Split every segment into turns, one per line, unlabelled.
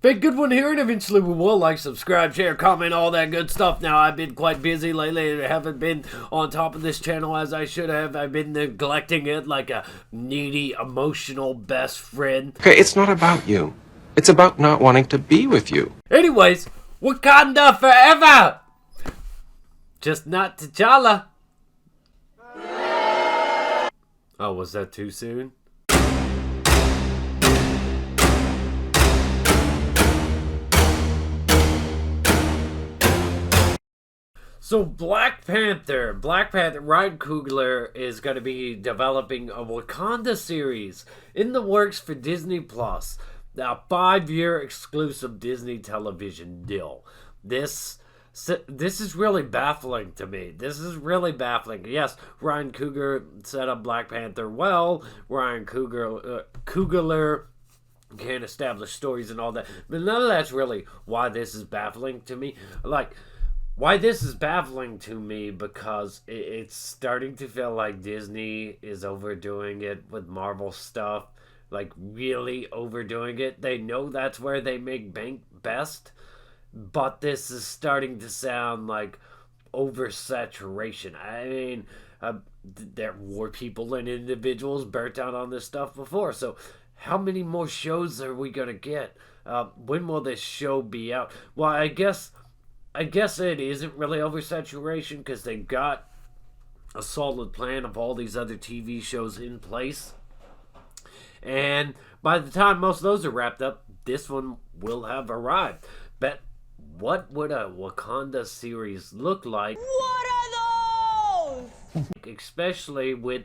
Big good one here, and eventually we will like, subscribe, share, comment, all that good stuff. Now, I've been quite busy lately. I haven't been on top of this channel as I should have. I've been neglecting it like a needy, emotional best friend.
Okay, it's not about you. It's about not wanting to be with you.
Anyways, Wakanda forever! Just not T'Challa. Oh, was that too soon? So Black Panther, Ryan Coogler is going to be developing a Wakanda series in the works for Disney Plus. A 5-year exclusive Disney television deal. This is really baffling to me. This is really baffling. Yes, Ryan Coogler set up Black Panther well. Ryan Coogler can establish stories and all that. But none of that's really why this is baffling to me. Why this is baffling to me, because it's starting to feel like Disney is overdoing it with Marvel stuff. Like, really overdoing it. They know that's where they make bank best, but this is starting to sound like oversaturation. I mean, there were people and individuals burnt out on this stuff before, so how many more shows are we gonna get? When will this show be out? Well, I guess it isn't really oversaturation because they've got a solid plan of all these other TV shows in place. And by the time most of those are wrapped up, this one will have arrived. But what would a Wakanda series look like?
What are those?
Especially with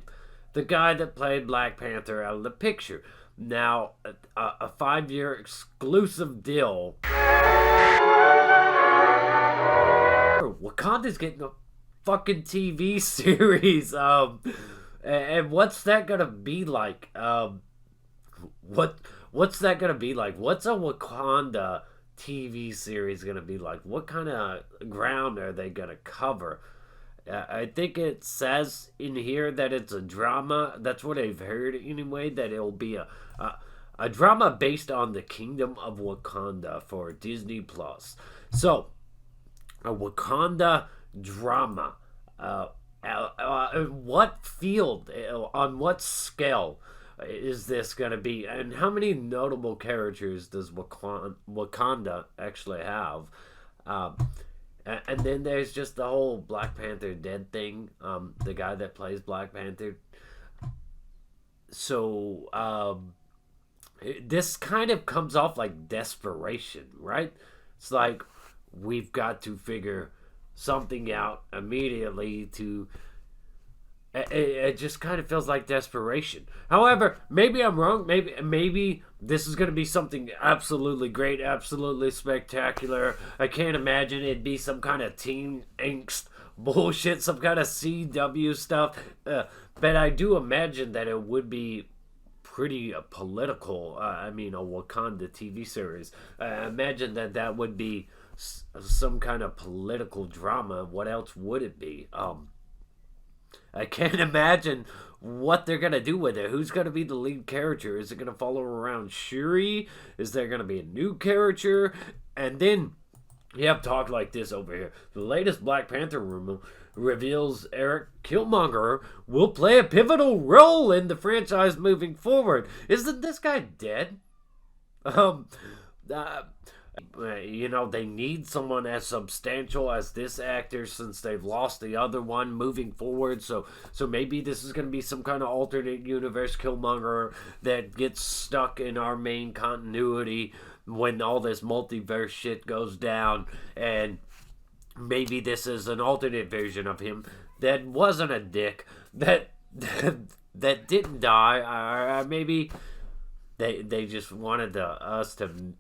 the guy that played Black Panther out of the picture. Now, a 5-year exclusive deal. Wakanda's getting a fucking TV series. And what's that gonna be like? What's that gonna be like? What's a Wakanda TV series gonna be like? What kind of ground are they gonna cover? I think it says in here that it's a drama. That's what I've heard anyway. That it'll be a drama based on the Kingdom of Wakanda for Disney Plus. So, a Wakanda drama. What field, on what scale is this going to be? And how many notable characters does Wakanda actually have? And then there's just the whole Black Panther dead thing. The guy that plays Black Panther. So, this kind of comes off like desperation, right? It's like, we've got to figure something out immediately to... It just kind of feels like desperation. However, maybe I'm wrong. Maybe this is going to be something absolutely great, absolutely spectacular. I can't imagine it'd be some kind of teen angst bullshit, some kind of CW stuff. But I do imagine that it would be pretty political. A Wakanda TV series. I imagine that would be some kind of political drama. What else would it be? I can't imagine what they're going to do with it. Who's going to be the lead character? Is it going to follow around Shuri? Is there going to be a new character? And then you have talk like this over here. The latest Black Panther rumor reveals Erik Killmonger will play a pivotal role in the franchise moving forward. Isn't this guy dead? They need someone as substantial as this actor since they've lost the other one moving forward. So maybe this is going to be some kind of alternate universe Killmonger that gets stuck in our main continuity when all this multiverse shit goes down. And maybe this is an alternate version of him that wasn't a dick, that didn't die. Or maybe they just wanted us to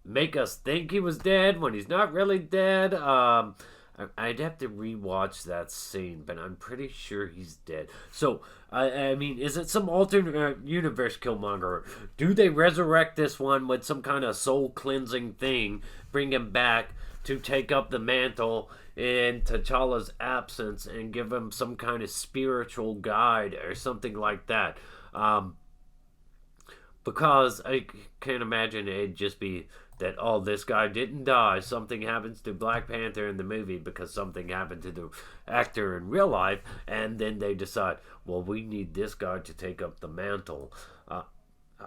make us think he was dead when he's not really dead. I'd have to rewatch that scene, but I'm pretty sure he's dead. So, is it some alternate universe Killmonger? Do they resurrect this one with some kind of soul-cleansing thing, bring him back to take up the mantle in T'Challa's absence and give him some kind of spiritual guide or something like that? because I can't imagine it'd just be that, oh, this guy didn't die. Something happens to Black Panther in the movie because something happened to the actor in real life, and then they decide, well, we need this guy to take up the mantle.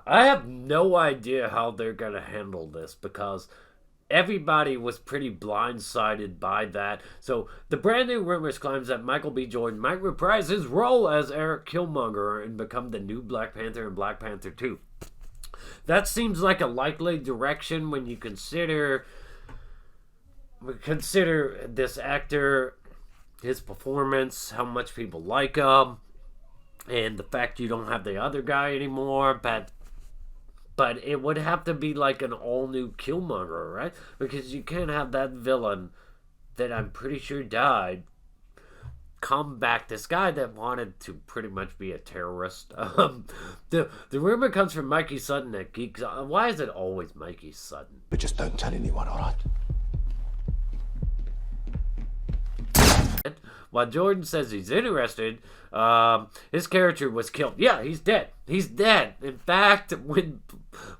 I have no idea how they're going to handle this because everybody was pretty blindsided by that. So the brand new rumors claims that Michael B. Jordan might reprise his role as Erik Killmonger and become the new Black Panther in Black Panther 2. That seems like a likely direction when you consider this actor, his performance, how much people like him, and the fact you don't have the other guy anymore. But it would have to be like an all-new Killmonger, right? Because you can't have that villain that I'm pretty sure died come back. This guy that wanted to pretty much be a terrorist. The rumor comes from Mikey Sutton at Geeks. Why is it always Mikey Sutton?
But just don't tell anyone, all right?
While Jordan says he's interested, his character was killed. Yeah, he's dead. He's dead. In fact, when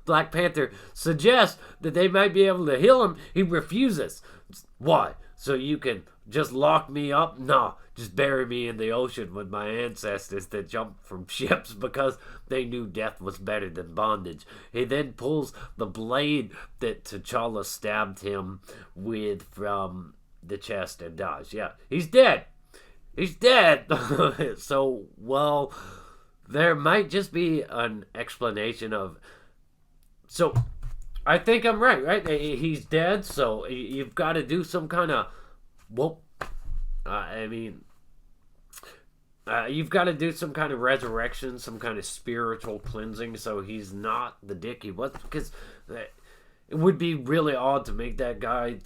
Black Panther suggests that they might be able to heal him, he refuses. Why? So you can just lock me up? No, just bury me in the ocean with my ancestors that jumped from ships because they knew death was better than bondage. He then pulls the blade that T'Challa stabbed him with from the chest and dies. Yeah, he's dead. He's dead. So, well, there might just be an explanation of... So, I think I'm right? He's dead, so you've got to do some kind of... Well, you've got to do some kind of resurrection, some kind of spiritual cleansing, so he's not the dick he was. Because it would be really odd to make that guy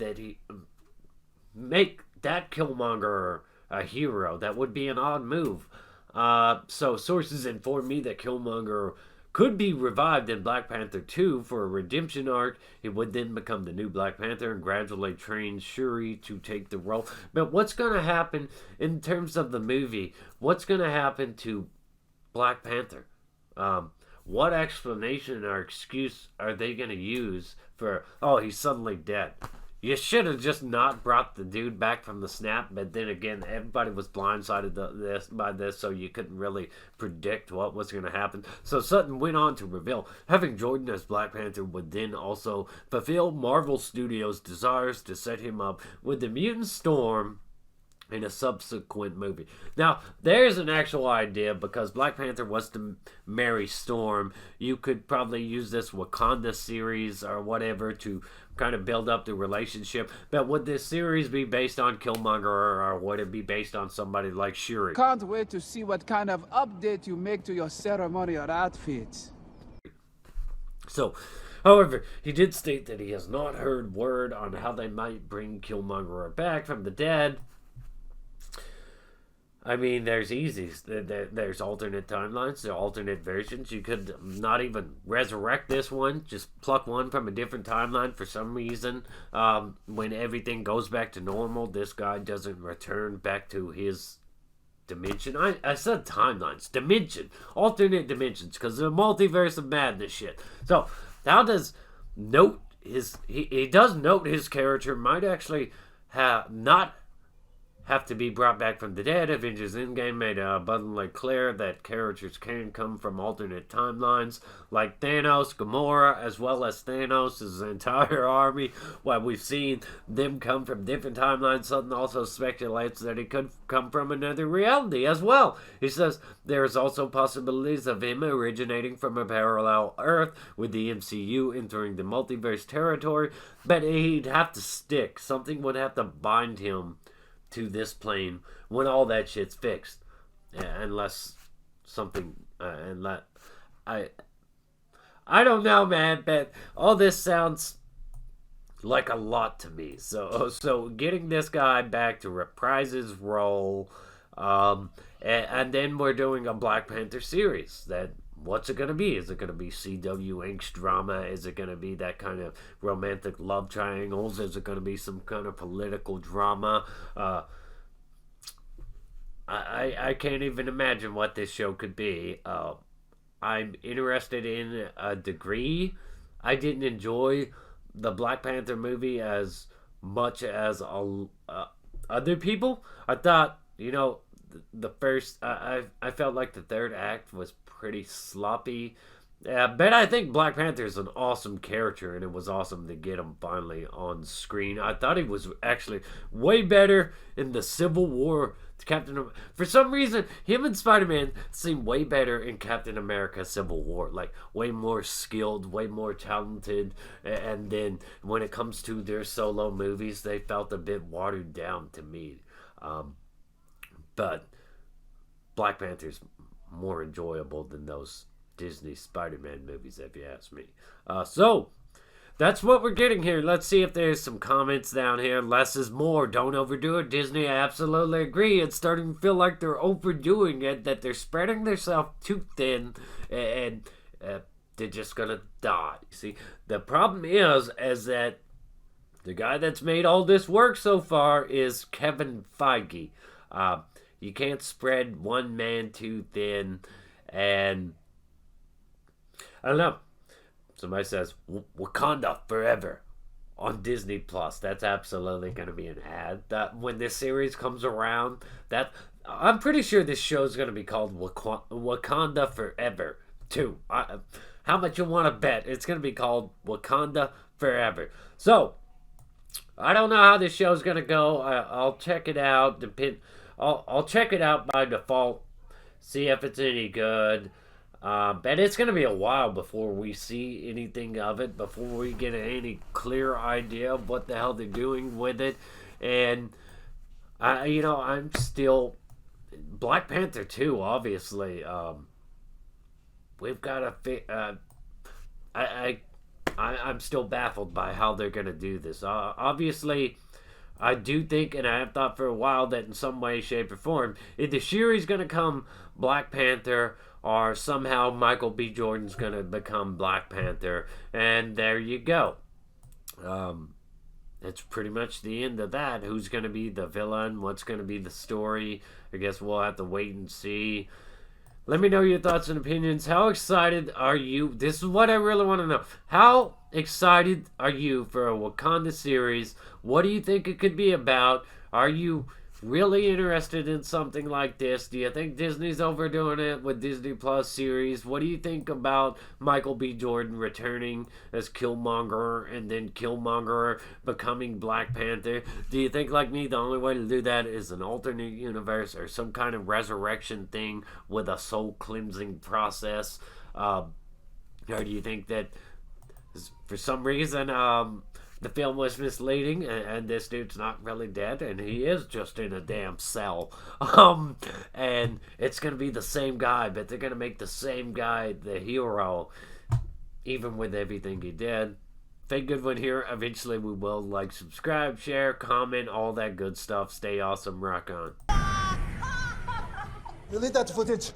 make that Killmonger a hero. That would be an odd move. So sources inform me that Killmonger could be revived in Black Panther 2 for a redemption arc. He would then become the new Black Panther and gradually train Shuri to take the role. But what's going to happen in terms of the movie? What's going to happen to Black Panther? What explanation or excuse are they going to use for, oh, he's suddenly dead? You should have just not brought the dude back from the snap, but then again, everybody was blindsided by this, so you couldn't really predict what was going to happen. So Sutton went on to reveal, having Jordan as Black Panther would then also fulfill Marvel Studios' desires to set him up with the mutant Storm in a subsequent movie. Now, there's an actual idea, because Black Panther was to marry Storm. You could probably use this Wakanda series or whatever to kind of build up the relationship. But would this series be based on Killmonger, or would it be based on somebody like Shuri?
Can't wait to see what kind of update you make to your ceremonial outfits.
So, however, he did state that he has not heard word on how they might bring Killmonger back from the dead. I mean, there's there's alternate timelines, there are alternate versions. You could not even resurrect this one, just pluck one from a different timeline for some reason. When everything goes back to normal, this guy doesn't return back to his dimension. I said timelines, dimension, alternate dimensions, because the multiverse of madness shit. So, how does note his, he does note his character might actually not have to be brought back from the dead. Avengers Endgame made it abundantly clear that characters can come from alternate timelines, like Thanos, Gamora, as well as Thanos' entire army. While we've seen them come from different timelines, Sutton also speculates that it could come from another reality as well. He says there's also possibilities of him originating from a parallel Earth, with the MCU entering the multiverse territory, but he'd have to stick. Something would have to bind him to this plane when all that shit's fixed, unless something, I don't know, man, but all this sounds like a lot to me. So getting this guy back to reprise his role, and then we're doing a Black Panther series. What's it going to be? Is it going to be CW Inc.'s drama? Is it going to be that kind of romantic love triangles? Is it going to be some kind of political drama? I can't even imagine what this show could be. I'm interested in a degree. I didn't enjoy the Black Panther movie as much as other people. I thought, the first, I felt like the third act was pretty sloppy. But I think Black Panther is an awesome character, and it was awesome to get him finally on screen. I thought he was actually way better in the Civil War. For some reason, him and Spider-Man seem way better in Captain America Civil War. Like, way more skilled, way more talented. And then when it comes to their solo movies, they felt a bit watered down to me. But Black Panther's more enjoyable than those Disney Spider-Man movies, if you ask me. So that's what we're getting here. Let's see if there's some comments down here. Less is more. Don't overdo it, Disney. I absolutely agree. It's starting to feel like they're overdoing it, that they're spreading themselves too thin, and they're just gonna die. See, the problem is that the guy that's made all this work so far is Kevin Feige. You can't spread one man too thin, and I don't know. Somebody says Wakanda forever on Disney Plus. That's absolutely going to be an ad. That when this series comes around, that I'm pretty sure this show is going to be called Wakanda Forever too. How much you want to bet it's going to be called Wakanda Forever? So I don't know how this show is going to go. I'll check it out. I'll check it out by default. See if it's any good. But it's going to be a while before we see anything of it, before we get any clear idea of what the hell they're doing with it. And, I'm still... Black Panther 2, obviously. We've got to... I'm still baffled by how they're going to do this. Obviously, I do think, and I have thought for a while, that in some way, shape, or form, either Shuri's going to come Black Panther, or somehow Michael B. Jordan's going to become Black Panther. And there you go. It's pretty much the end of that. Who's going to be the villain? What's going to be the story? I guess we'll have to wait and see. Let me know your thoughts and opinions. How excited are you? This is what I really want to know. How excited are you for a Wakanda series? What do you think it could be about? Are you really interested in something like this? Do you think Disney's overdoing it with Disney Plus series? What do you think about Michael B. Jordan returning as Killmonger and then Killmonger becoming Black Panther? Do you think, like me, the only way to do that is an alternate universe or some kind of resurrection thing with a soul cleansing process? Or do you think that for some reason the film was misleading, and this dude's not really dead, and he is just in a damn cell. And it's going to be the same guy, but they're going to make the same guy the hero, even with everything he did. Fake Goodwin here. Eventually we will like, subscribe, share, comment, all that good stuff. Stay awesome. Rock on.
Delete that footage.